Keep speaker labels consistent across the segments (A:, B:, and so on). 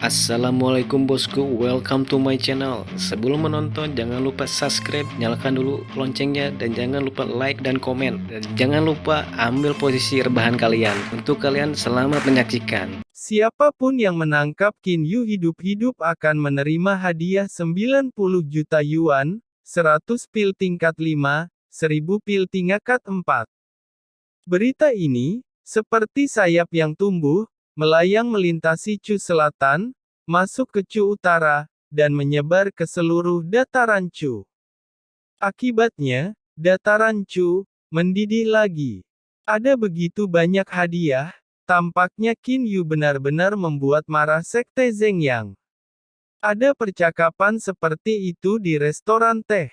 A: Assalamualaikum bosku, welcome to my channel. Sebelum menonton, jangan lupa subscribe, nyalakan dulu loncengnya, dan jangan lupa like dan komen. Dan jangan lupa ambil posisi rebahan kalian. Untuk kalian selamat menyaksikan.
B: Siapapun yang menangkap Qin Yu hidup-hidup akan menerima hadiah 90 juta yuan, 100 pil tingkat 5, 1000 pil tingkat 4. Berita ini, seperti sayap yang tumbuh, melayang melintasi Chu Selatan, masuk ke Chu Utara, dan menyebar ke seluruh dataran Chu. Akibatnya, dataran Chu mendidih lagi. Ada begitu banyak hadiah, tampaknya Qin Yu benar-benar membuat marah Sekte Zhengyang. Ada percakapan seperti itu di restoran teh.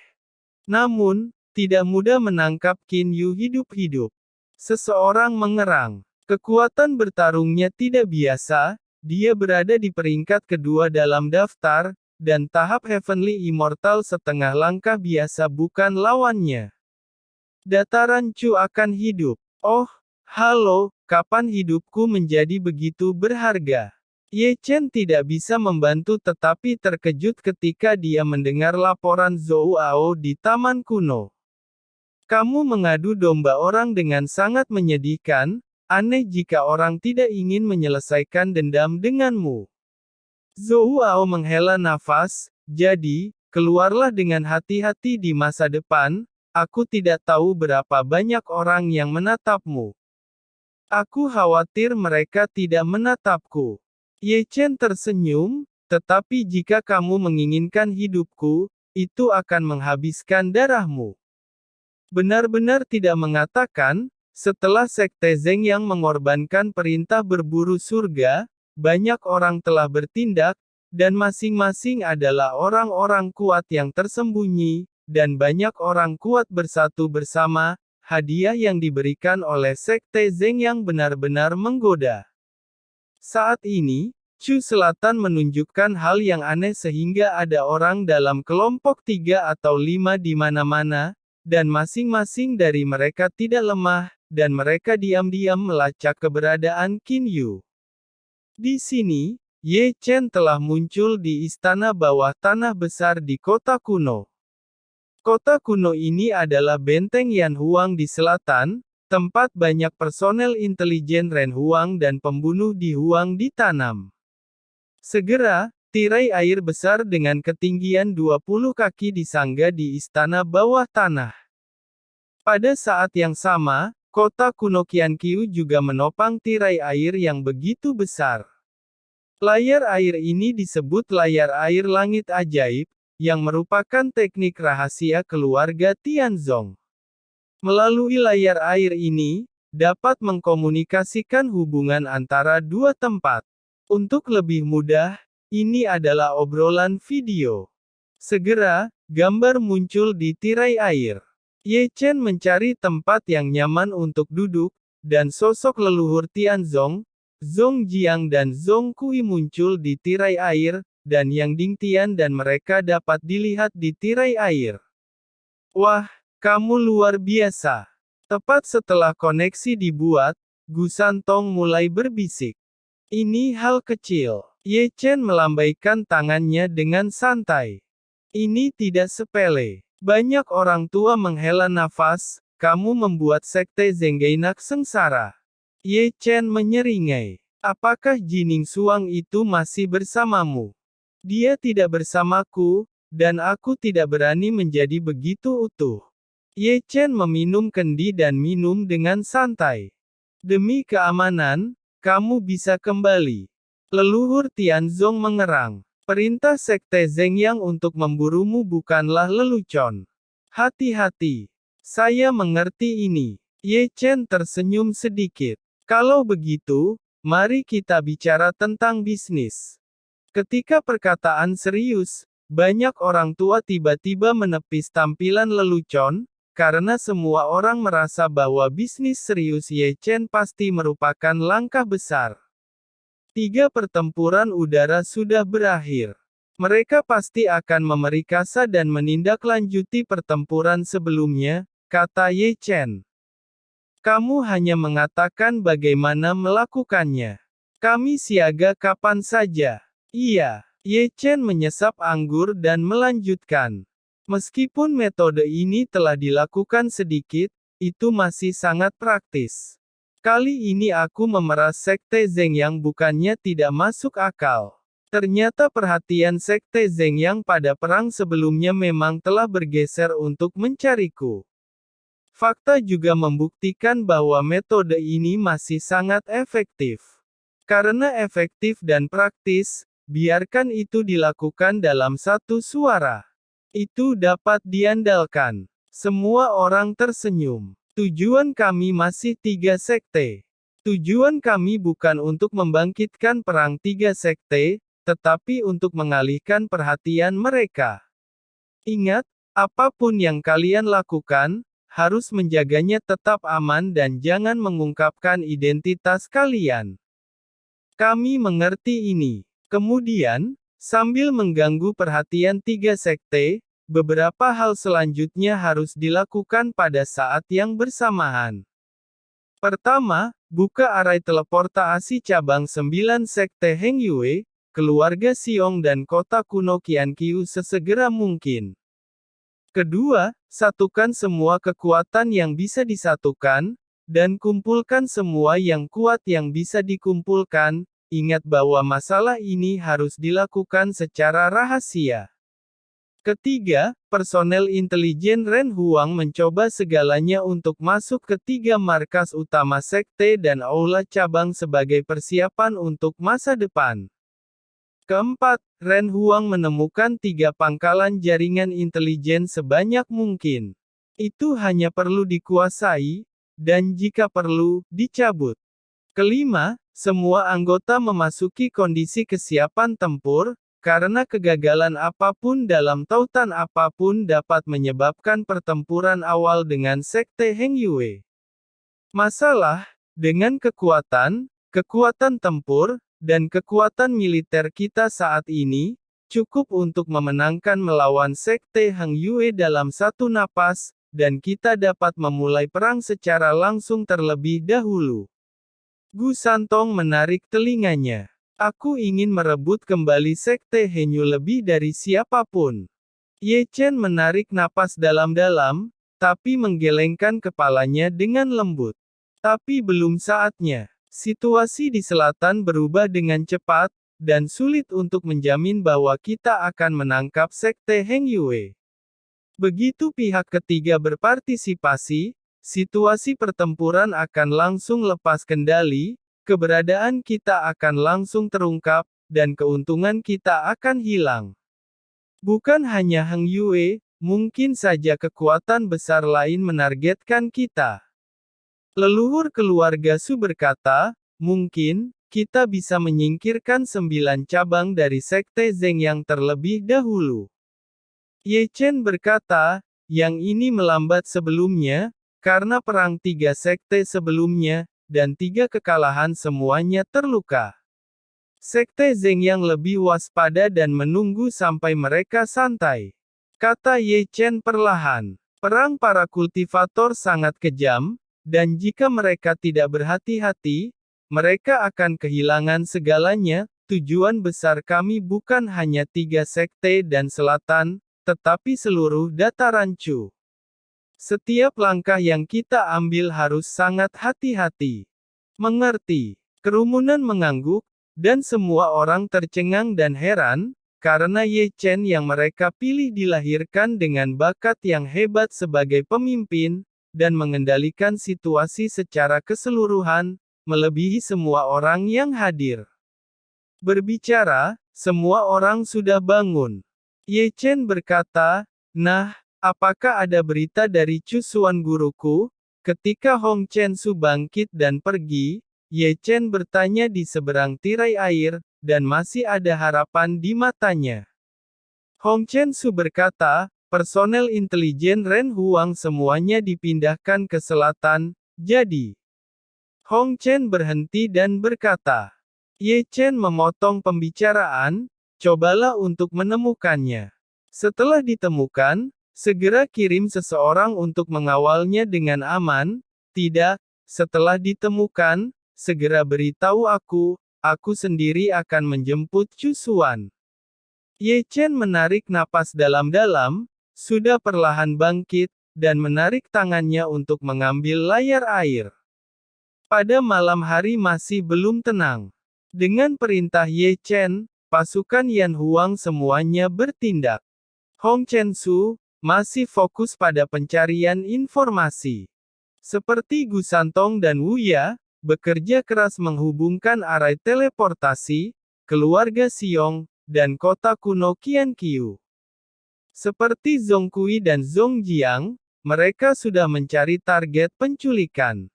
B: Namun, tidak mudah menangkap Qin Yu hidup-hidup. Seseorang mengerang. Kekuatan bertarungnya tidak biasa, dia berada di peringkat kedua dalam daftar, dan tahap Heavenly Immortal setengah langkah biasa bukan lawannya. Dataran Chu akan hidup. Oh, halo, kapan hidupku menjadi begitu berharga? Ye Chen tidak bisa membantu tetapi terkejut ketika dia mendengar laporan Zhou Ao di Taman Kuno. Kamu mengadu domba orang dengan sangat menyedihkan, aneh jika orang tidak ingin menyelesaikan dendam denganmu. Zhou Ao menghela nafas, jadi, keluarlah dengan hati-hati di masa depan, aku tidak tahu berapa banyak orang yang menatapmu. Aku khawatir mereka tidak menatapku. Ye Chen tersenyum, tetapi jika kamu menginginkan hidupku, itu akan menghabiskan darahmu. Benar-benar tidak mengatakan, setelah Sekte Zheng yang mengorbankan perintah berburu surga, banyak orang telah bertindak, dan masing-masing adalah orang-orang kuat yang tersembunyi, dan banyak orang kuat bersatu bersama, hadiah yang diberikan oleh Sekte Zheng yang benar-benar menggoda. Saat ini, Chu Selatan menunjukkan hal yang aneh sehingga ada orang dalam kelompok 3 atau 5 di mana-mana, dan masing-masing dari mereka tidak lemah, dan mereka diam-diam melacak keberadaan Qin Yu. Di sini, Ye Chen telah muncul di istana bawah tanah besar di kota kuno. Kota kuno ini adalah benteng Yan Huang di selatan, tempat banyak personel intelijen Ren Huang dan pembunuh di Huang ditanam. Segera, tirai air besar dengan ketinggian 20 kaki disangga di istana bawah tanah. Pada saat yang sama, kota kuno Qianqiu juga menopang tirai air yang begitu besar. Layar air ini disebut layar air langit ajaib, yang merupakan teknik rahasia keluarga Tianzong. Melalui layar air ini, dapat mengkomunikasikan hubungan antara dua tempat. Untuk lebih mudah, ini adalah obrolan video. Segera, gambar muncul di tirai air. Ye Chen mencari tempat yang nyaman untuk duduk, dan sosok leluhur Tianzong, Zhong Jiang dan Zhong Kui muncul di tirai air, dan Yang Dingtian dan mereka dapat dilihat di tirai air. Wah, kamu luar biasa. Tepat setelah koneksi dibuat, Gu Santong mulai berbisik. Ini hal kecil. Ye Chen melambaikan tangannya dengan santai. Ini tidak sepele. Banyak orang tua menghela nafas, kamu membuat Sekte Zhenggainak sengsara. Ye Chen menyeringai. Apakah Jining Suang itu masih bersamamu? Dia tidak bersamaku, dan aku tidak berani menjadi begitu utuh. Ye Chen meminum kendi dan minum dengan santai. Demi keamanan, kamu bisa kembali. Leluhur Tianzong mengerang. Perintah Sekte Zhengyang untuk memburumu bukanlah lelucon. Hati-hati. Saya mengerti ini. Ye Chen tersenyum sedikit. Kalau begitu, mari kita bicara tentang bisnis. Ketika perkataan serius, banyak orang tua tiba-tiba menepis tampilan lelucon, karena semua orang merasa bahwa bisnis serius Ye Chen pasti merupakan langkah besar. 3 pertempuran udara sudah berakhir. Mereka pasti akan memerikasa dan menindaklanjuti pertempuran sebelumnya, kata Ye Chen. Kamu hanya mengatakan bagaimana melakukannya. Kami siaga kapan saja. Iya, Ye Chen menyesap anggur dan melanjutkan. Meskipun metode ini telah dilakukan sedikit, itu masih sangat praktis. Kali ini aku memeras Sekte Zeng yang bukannya tidak masuk akal. Ternyata perhatian Sekte Zeng yang pada perang sebelumnya memang telah bergeser untuk mencariku. Fakta juga membuktikan bahwa metode ini masih sangat efektif. Karena efektif dan praktis, biarkan itu dilakukan dalam satu suara. Itu dapat diandalkan. Semua orang tersenyum. Tujuan kami masih 3 sekte. Tujuan kami bukan untuk membangkitkan perang 3 sekte, tetapi untuk mengalihkan perhatian mereka. Ingat, apapun yang kalian lakukan, harus menjaganya tetap aman dan jangan mengungkapkan identitas kalian. Kami mengerti ini. Kemudian, sambil mengganggu perhatian 3 sekte, beberapa hal selanjutnya harus dilakukan pada saat yang bersamaan. Pertama, buka arai teleportasi cabang 9 sekte Heng Yue, keluarga Xiong dan kota kuno Qianqiu sesegera mungkin. Kedua, satukan semua kekuatan yang bisa disatukan, dan kumpulkan semua yang kuat yang bisa dikumpulkan. Ingat bahwa masalah ini harus dilakukan secara rahasia. Ketiga, personel intelijen Ren Huang mencoba segalanya untuk masuk ke 3 markas utama sekte dan aula cabang sebagai persiapan untuk masa depan. Keempat, Ren Huang menemukan 3 pangkalan jaringan intelijen sebanyak mungkin. Itu hanya perlu dikuasai, dan jika perlu, dicabut. Kelima, semua anggota memasuki kondisi kesiapan tempur, karena kegagalan apapun dalam tautan apapun dapat menyebabkan pertempuran awal dengan Sekte Heng Yue. Masalah, dengan kekuatan tempur, dan kekuatan militer kita saat ini, cukup untuk memenangkan melawan Sekte Heng Yue dalam satu napas, dan kita dapat memulai perang secara langsung terlebih dahulu. Gu Santong menarik telinganya. Aku ingin merebut kembali Sekte Henyu lebih dari siapapun. Ye Chen menarik napas dalam-dalam, tapi menggelengkan kepalanya dengan lembut. Tapi belum saatnya. Situasi di selatan berubah dengan cepat, dan sulit untuk menjamin bahwa kita akan menangkap Sekte Heng Yue. Begitu pihak ketiga berpartisipasi, situasi pertempuran akan langsung lepas kendali, keberadaan kita akan langsung terungkap, dan keuntungan kita akan hilang. Bukan hanya Heng Yue, mungkin saja kekuatan besar lain menargetkan kita. Leluhur keluarga Su berkata, mungkin, kita bisa menyingkirkan 9 cabang dari Sekte Zeng yang terlebih dahulu. Ye Chen berkata, yang ini melambat sebelumnya, karena perang 3 sekte sebelumnya, dan 3 kekalahan semuanya terluka. Sekte Zeng yang lebih waspada dan menunggu sampai mereka santai. Kata Ye Chen perlahan. Perang para kultivator sangat kejam, dan jika mereka tidak berhati-hati, mereka akan kehilangan segalanya. Tujuan besar kami bukan hanya 3 sekte dan selatan, tetapi seluruh dataran Chu. Setiap langkah yang kita ambil harus sangat hati-hati. Mengerti. Kerumunan mengangguk, dan semua orang tercengang dan heran, karena Ye Chen yang mereka pilih dilahirkan dengan bakat yang hebat sebagai pemimpin, dan mengendalikan situasi secara keseluruhan, melebihi semua orang yang hadir. Berbicara, semua orang sudah bangun. Ye Chen berkata, nah, apakah ada berita dari Chu Xuan guruku? Ketika Hong Chen Su bangkit dan pergi, Ye Chen bertanya di seberang tirai air, dan masih ada harapan di matanya. Hong Chen Su berkata, personel intelijen Ren Huang semuanya dipindahkan ke selatan, jadi. Hong Chen berhenti dan berkata. Ye Chen memotong pembicaraan, cobalah untuk menemukannya. Setelah ditemukan, segera kirim seseorang untuk mengawalnya dengan aman. Tidak, setelah ditemukan, segera beritahu aku, aku sendiri akan menjemput Chu Xuan. Ye Chen menarik napas dalam-dalam, sudah perlahan bangkit, dan menarik tangannya untuk mengambil layar air. Pada malam hari masih belum tenang. Dengan perintah Ye Chen, pasukan Yan Huang semuanya bertindak. Hong Chen Su masih fokus pada pencarian informasi. Seperti Gu Santong dan Wu Ya, bekerja keras menghubungkan arai teleportasi, keluarga Xiong, dan kota kuno Qianqiu. Seperti Zhong Kui dan Zhong Jiang, mereka sudah mencari target penculikan.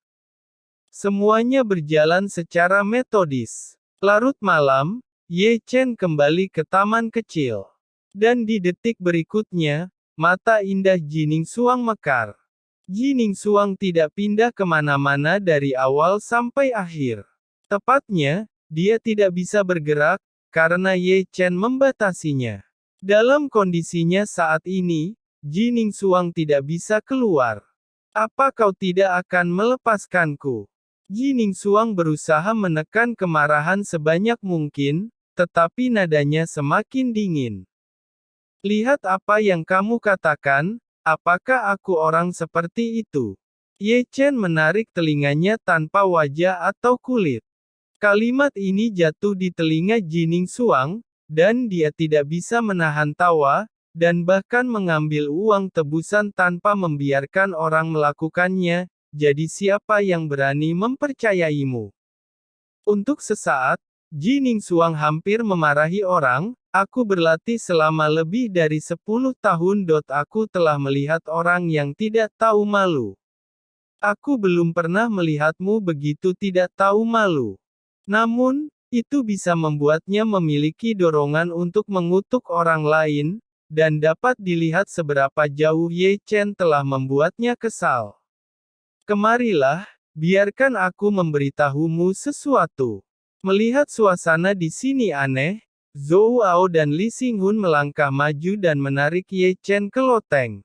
B: Semuanya berjalan secara metodis. Larut malam, Ye Chen kembali ke taman kecil. Dan di detik berikutnya, mata indah Jining Suang mekar. Jining Suang tidak pindah kemana-mana dari awal sampai akhir. Tepatnya, dia tidak bisa bergerak, karena Ye Chen membatasinya. Dalam kondisinya saat ini, Jining Suang tidak bisa keluar. Apa kau tidak akan melepaskanku? Jining Suang berusaha menekan kemarahan sebanyak mungkin, tetapi nadanya semakin dingin. Lihat apa yang kamu katakan, apakah aku orang seperti itu? Ye Chen menarik telinganya tanpa wajah atau kulit. Kalimat ini jatuh di telinga Jining Suang, dan dia tidak bisa menahan tawa, dan bahkan mengambil uang tebusan tanpa membiarkan orang melakukannya. Jadi siapa yang berani mempercayaimu? Untuk sesaat, Jining Suang hampir memarahi orang, aku berlatih selama lebih dari 10 tahun. Aku telah melihat orang yang tidak tahu malu. Aku belum pernah melihatmu begitu tidak tahu malu. Namun, itu bisa membuatnya memiliki dorongan untuk mengutuk orang lain, dan dapat dilihat seberapa jauh Ye Chen telah membuatnya kesal. Kemarilah, biarkan aku memberitahumu sesuatu. Melihat suasana di sini aneh, Zhou Ao dan Li Xinghun melangkah maju dan menarik Ye Chen ke loteng.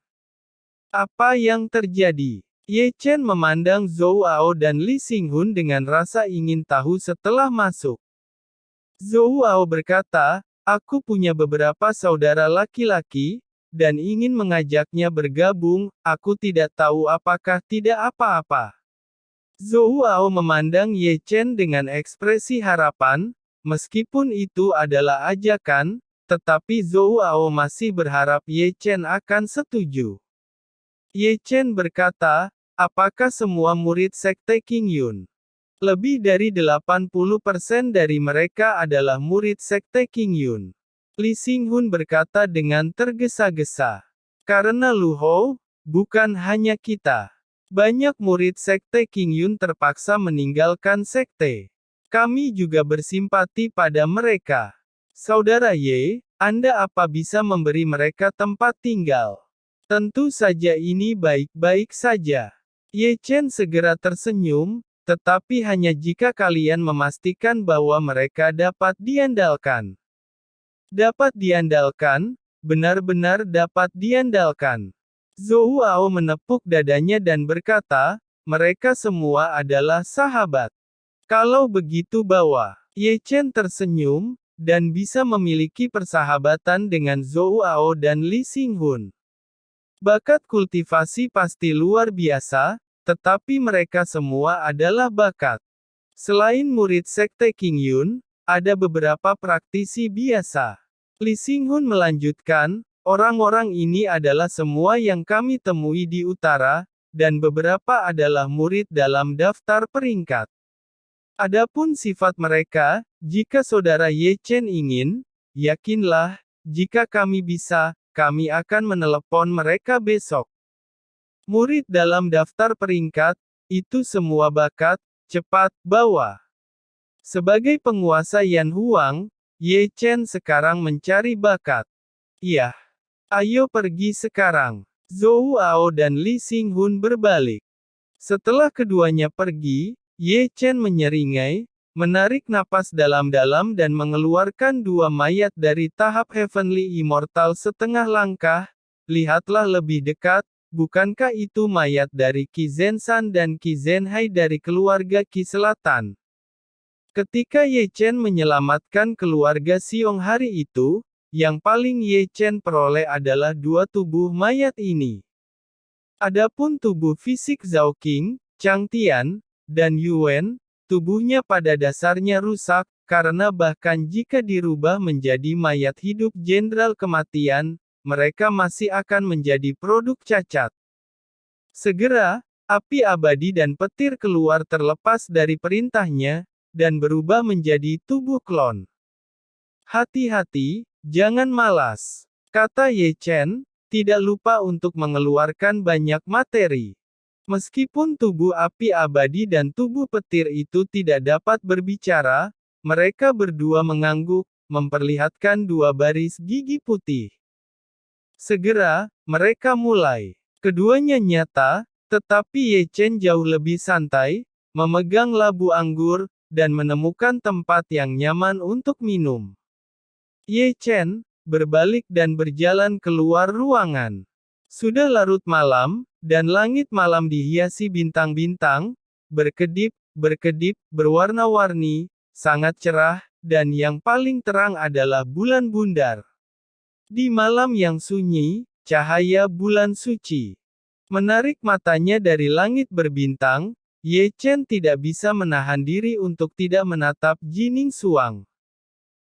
B: Apa yang terjadi? Ye Chen memandang Zhou Ao dan Li Xinghun dengan rasa ingin tahu setelah masuk. Zhou Ao berkata, aku punya beberapa saudara laki-laki, dan ingin mengajaknya bergabung, aku tidak tahu apakah tidak apa-apa. Zhou Ao memandang Ye Chen dengan ekspresi harapan, meskipun itu adalah ajakan, tetapi Zhou Ao masih berharap Ye Chen akan setuju. Ye Chen berkata, apakah semua murid sekte Qingyun? Lebih dari 80% dari mereka adalah murid sekte Qingyun. Li Xinghun berkata dengan tergesa-gesa. Karena Lu Hou, bukan hanya kita. Banyak murid sekte Qingyun terpaksa meninggalkan sekte. Kami juga bersimpati pada mereka. Saudara Ye, Anda apa bisa memberi mereka tempat tinggal? Tentu saja ini baik-baik saja. Ye Chen segera tersenyum, tetapi hanya jika kalian memastikan bahwa mereka dapat diandalkan. Dapat diandalkan, benar-benar dapat diandalkan. Zhou Ao menepuk dadanya dan berkata, mereka semua adalah sahabat. Kalau begitu bawa. Ye Chen tersenyum, dan bisa memiliki persahabatan dengan Zhou Ao dan Li Xinghun. Bakat kultivasi pasti luar biasa, tetapi mereka semua adalah bakat. Selain murid sekte Qingyun, ada beberapa praktisi biasa. Li Xinghun melanjutkan, orang-orang ini adalah semua yang kami temui di utara, dan beberapa adalah murid dalam daftar peringkat. Adapun sifat mereka, jika saudara Ye Chen ingin, yakinlah, jika kami bisa, kami akan menelepon mereka besok. Murid dalam daftar peringkat, itu semua bakat, cepat, bawa. Sebagai penguasa Yan Huang, Ye Chen sekarang mencari bakat. Iya. Ayo pergi sekarang. Zhou Ao dan Li Xinghun berbalik. Setelah keduanya pergi, Ye Chen menyeringai, menarik napas dalam-dalam dan mengeluarkan dua mayat dari tahap Heavenly Immortal setengah langkah. Lihatlah lebih dekat, bukankah itu mayat dari Qi Zenshan dan Qi Zhenhai dari keluarga Qi Selatan? Ketika Ye Chen menyelamatkan keluarga Xiong hari itu, yang paling Ye Chen peroleh adalah 2 tubuh mayat ini. Adapun tubuh fisik Zhao Qing, Chang Tian, dan Yuan, tubuhnya pada dasarnya rusak, karena bahkan jika dirubah menjadi mayat hidup jenderal kematian, mereka masih akan menjadi produk cacat. Segera, api abadi dan petir keluar terlepas dari perintahnya, dan berubah menjadi tubuh klon. Hati-hati, jangan malas, kata Ye Chen, tidak lupa untuk mengeluarkan banyak materi. Meskipun tubuh api abadi dan tubuh petir itu tidak dapat berbicara, mereka berdua mengangguk, memperlihatkan 2 baris gigi putih. Segera, mereka mulai. Keduanya nyata, tetapi Ye Chen jauh lebih santai, memegang labu anggur, dan menemukan tempat yang nyaman untuk minum. Ye Chen berbalik dan berjalan keluar ruangan. Sudah larut malam, dan langit malam dihiasi bintang-bintang, berkedip-berkedip, berwarna-warni, sangat cerah, dan yang paling terang adalah bulan bundar. Di malam yang sunyi, cahaya bulan suci menarik matanya dari langit berbintang. Ye Chen tidak bisa menahan diri untuk tidak menatap Jining Suang.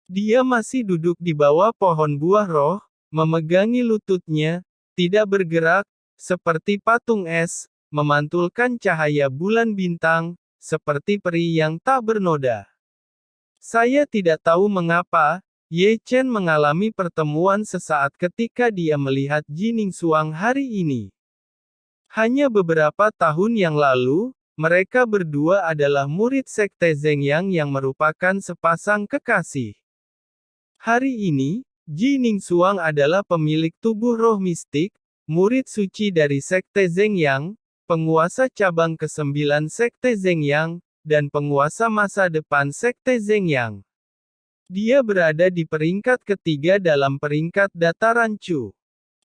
B: Dia masih duduk di bawah pohon buah roh, memegangi lututnya, tidak bergerak, seperti patung es, memantulkan cahaya bulan bintang, seperti peri yang tak bernoda. Saya tidak tahu mengapa, Ye Chen mengalami pertemuan sesaat ketika dia melihat Jining Suang hari ini. Hanya beberapa tahun yang lalu, mereka berdua adalah murid Sekte Zhengyang yang merupakan sepasang kekasih. Hari ini, Jining Suang adalah pemilik tubuh roh mistik, murid suci dari Sekte Zhengyang, penguasa cabang ke-9 Sekte Zhengyang, dan penguasa masa depan Sekte Zhengyang. Dia berada di peringkat ketiga dalam peringkat dataran Chu.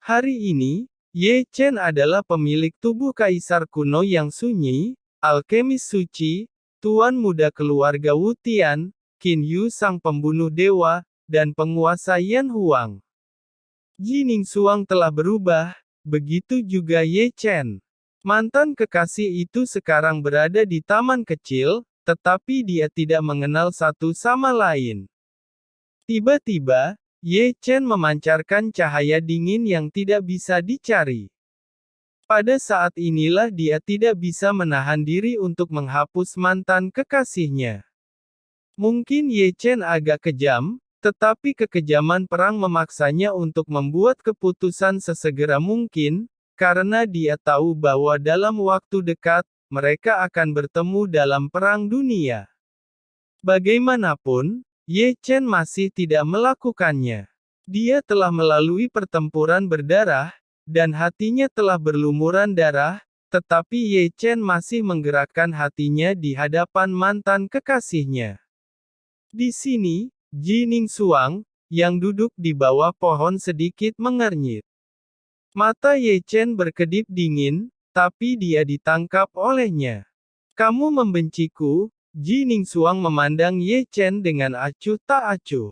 B: Hari ini, Ye Chen adalah pemilik tubuh kaisar kuno yang sunyi, alkemis suci, tuan muda keluarga Wu Tian, Qin Yu sang pembunuh dewa, dan penguasa Yan Huang. Jining Suang telah berubah, begitu juga Ye Chen. Mantan kekasih itu sekarang berada di taman kecil, tetapi dia tidak mengenal satu sama lain. Tiba-tiba, Ye Chen memancarkan cahaya dingin yang tidak bisa dicari. Pada saat inilah dia tidak bisa menahan diri untuk menghapus mantan kekasihnya. Mungkin Ye Chen agak kejam, tetapi kekejaman perang memaksanya untuk membuat keputusan sesegera mungkin, karena dia tahu bahwa dalam waktu dekat, mereka akan bertemu dalam perang dunia. Bagaimanapun, Ye Chen masih tidak melakukannya. Dia telah melalui pertempuran berdarah, dan hatinya telah berlumuran darah, tetapi Ye Chen masih menggerakkan hatinya di hadapan mantan kekasihnya. Di sini, Jining Suang, yang duduk di bawah pohon sedikit mengernyit. Mata Ye Chen berkedip dingin, tapi dia ditangkap olehnya. Kamu membenciku? Jining Suang memandang Ye Chen dengan acuh tak acuh.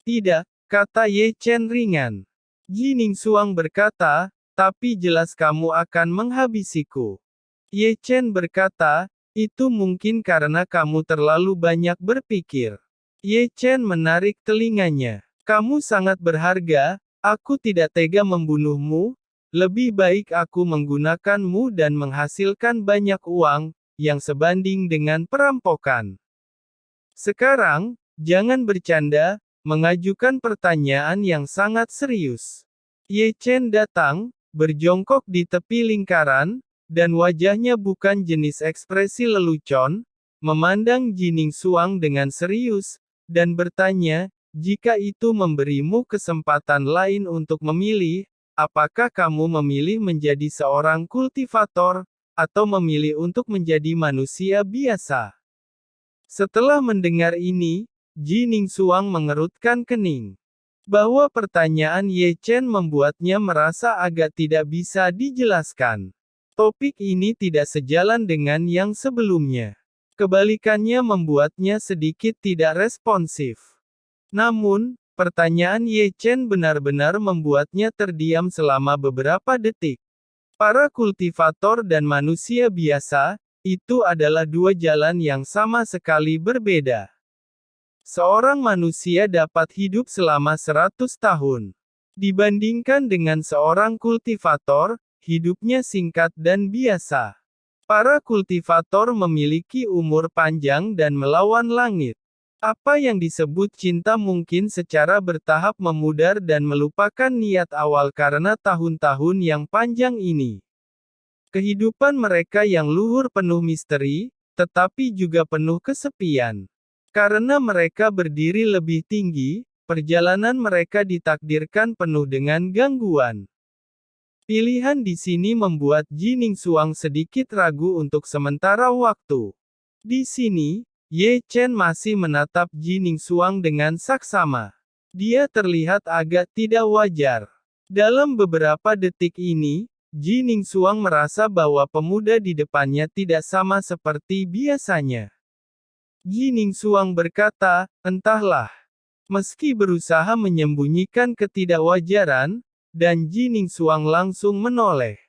B: Tidak, kata Ye Chen ringan. Jining Suang berkata, tapi jelas kamu akan menghabisiku. Ye Chen berkata, itu mungkin karena kamu terlalu banyak berpikir. Ye Chen menarik telinganya. Kamu sangat berharga, aku tidak tega membunuhmu, lebih baik aku menggunakanmu dan menghasilkan banyak uang, yang sebanding dengan perampokan. Sekarang, jangan bercanda, mengajukan pertanyaan yang sangat serius. Ye Chen datang, berjongkok di tepi lingkaran, dan wajahnya bukan jenis ekspresi lelucon, memandang Jining Suang dengan serius, dan bertanya, jika itu memberimu kesempatan lain untuk memilih, apakah kamu memilih menjadi seorang kultivator, atau memilih untuk menjadi manusia biasa? Setelah mendengar ini, Jining Suang mengerutkan kening. Bahwa pertanyaan Ye Chen membuatnya merasa agak tidak bisa dijelaskan. Topik ini tidak sejalan dengan yang sebelumnya. Kebalikannya membuatnya sedikit tidak responsif. Namun, pertanyaan Ye Chen benar-benar membuatnya terdiam selama beberapa detik. Para kultivator dan manusia biasa, itu adalah dua jalan yang sama sekali berbeda. Seorang manusia dapat hidup selama 100 tahun. Dibandingkan dengan seorang kultivator, hidupnya singkat dan biasa. Para kultivator memiliki umur panjang dan melawan langit. Apa yang disebut cinta mungkin secara bertahap memudar dan melupakan niat awal karena tahun-tahun yang panjang ini. Kehidupan mereka yang luhur penuh misteri, tetapi juga penuh kesepian. Karena mereka berdiri lebih tinggi, perjalanan mereka ditakdirkan penuh dengan gangguan. Pilihan di sini membuat Jining Xuang sedikit ragu untuk sementara waktu. Di sini, Ye Chen masih menatap Jining Xuang dengan saksama. Dia terlihat agak tidak wajar. Dalam beberapa detik ini, Jining Xuang merasa bahwa pemuda di depannya tidak sama seperti biasanya. Jining Xuang berkata, entahlah. Meski berusaha menyembunyikan ketidakwajaran, dan Jining Xuang langsung menoleh.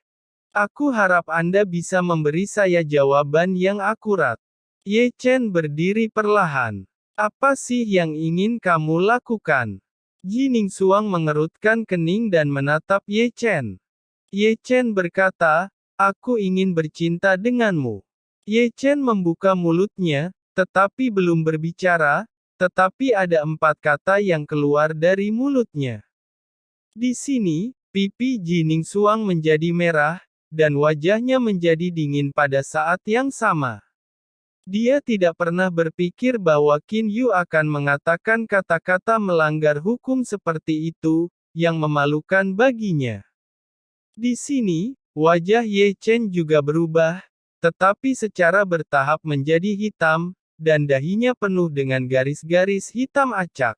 B: Aku harap Anda bisa memberi saya jawaban yang akurat. Ye Chen berdiri perlahan. Apa sih yang ingin kamu lakukan? Jining Xuang mengerutkan kening dan menatap Ye Chen. Ye Chen berkata, aku ingin bercinta denganmu. Ye Chen membuka mulutnya, tetapi belum berbicara, tetapi ada 4 kata yang keluar dari mulutnya. Di sini, pipi Jining Xuang menjadi merah, dan wajahnya menjadi dingin pada saat yang sama. Dia tidak pernah berpikir bahwa Qin Yu akan mengatakan kata-kata melanggar hukum seperti itu, yang memalukan baginya. Di sini, wajah Ye Chen juga berubah, tetapi secara bertahap menjadi hitam, dan dahinya penuh dengan garis-garis hitam acak.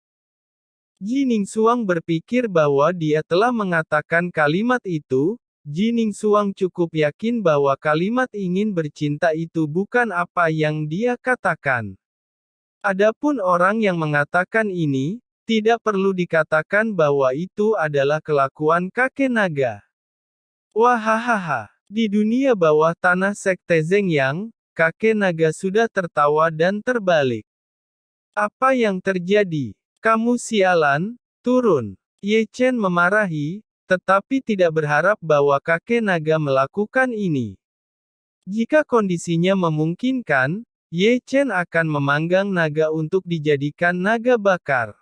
B: Jining Xuang berpikir bahwa dia telah mengatakan kalimat itu. Jining Xuang cukup yakin bahwa kalimat ingin bercinta itu bukan apa yang dia katakan. Adapun orang yang mengatakan ini, tidak perlu dikatakan bahwa itu adalah kelakuan kakek naga. Wahahaha, di dunia bawah tanah sekte Zhengyang, kakek naga sudah tertawa dan terbalik. Apa yang terjadi? Kamu sialan, turun. Ye Chen memarahi, tetapi tidak berharap bahwa kakek naga melakukan ini. Jika kondisinya memungkinkan, Ye Chen akan memanggang naga untuk dijadikan naga bakar.